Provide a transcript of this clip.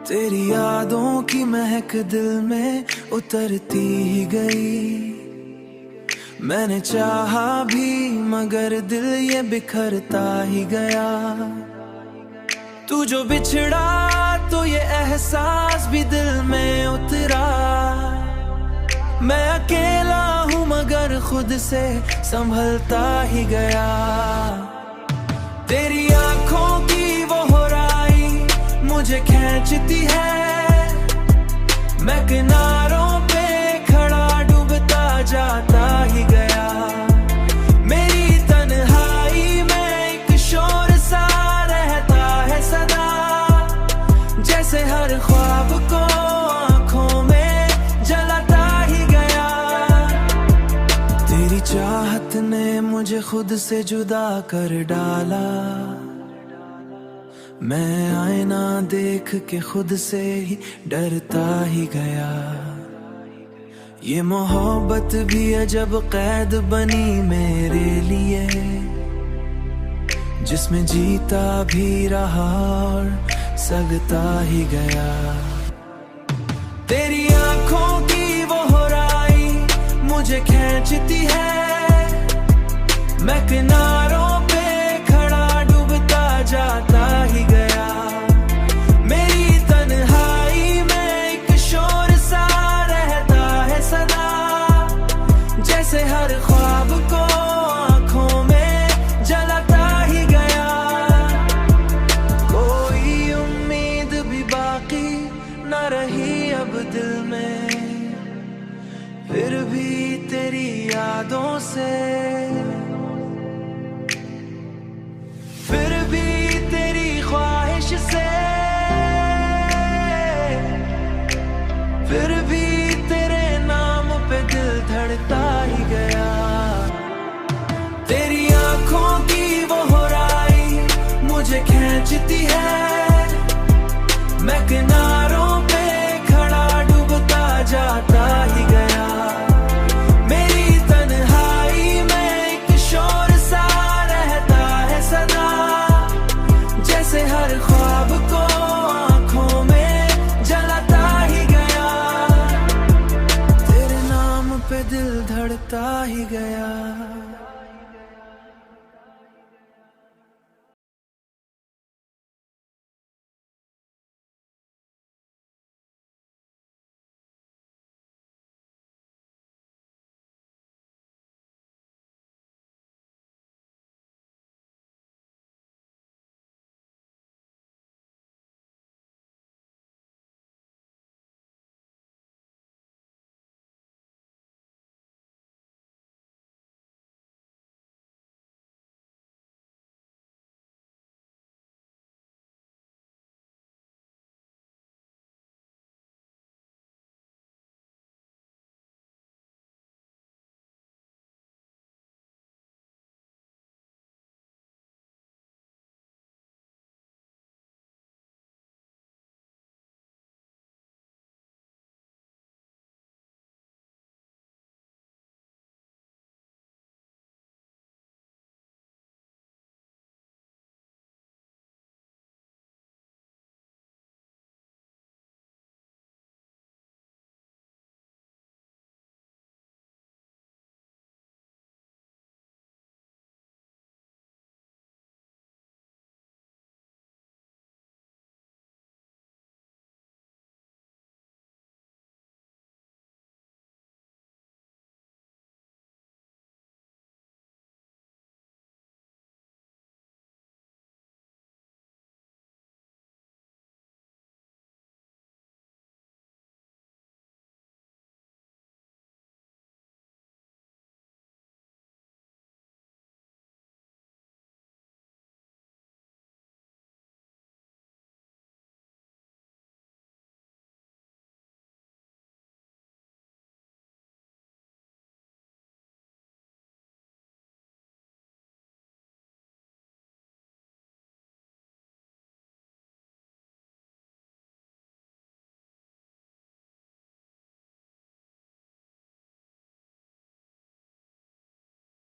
तेरी यादों की महक दिल में उतरती ही गई। मैंने चाहा भी मगर दिल ये बिखरता ही गया। तू जो बिछड़ा तो ये एहसास भी दिल में उतरा। मैं अकेला हूँ मगर खुद से संभलता ही गया। तेरी आंखों की वो होराई मुझे खींचती है। मैं किनारों पे खड़ा डूबता जाता ही गया। मेरी तन्हाई में एक शोर सा रहता है सदा, जैसे हर ख्वाब को आंखों में जलाता ही गया। तेरी चाहत ने मुझे खुद से जुदा कर डाला। मैं आईना देख के खुद से ही डरता ही गया। ये मोहब्बत भी अजब कैद बनी मेरे लिए, जिसमें जीता भी रहा और सगता ही गया। तेरी आंखों की वो होराई मुझे खींचती है। मैं किनारों पे खड़ा डूबता जाता ही गया। मेरी तन्हाई में एक शोर सा रहता है सदा, जैसे हर ख्वाब को आंखों में जलाता ही गया। कोई उम्मीद भी बाकी न रही अब दिल में, फिर भी तेरी यादों से, फिर भी तेरी ख्वाहिश से, फिर भी तेरे नाम पे दिल धड़ता ही गया। तेरी आंखों की वो होराई मुझे खींचती है। मैं किनारों पे खड़ा डूबता जाता ही गया। मेरी तन्हाई में एक शोर सा रहता है सदा, जैसे हर ख्वाब को आंखों में जलाता ही गया। तेरे नाम पे दिल धड़ता ही गया।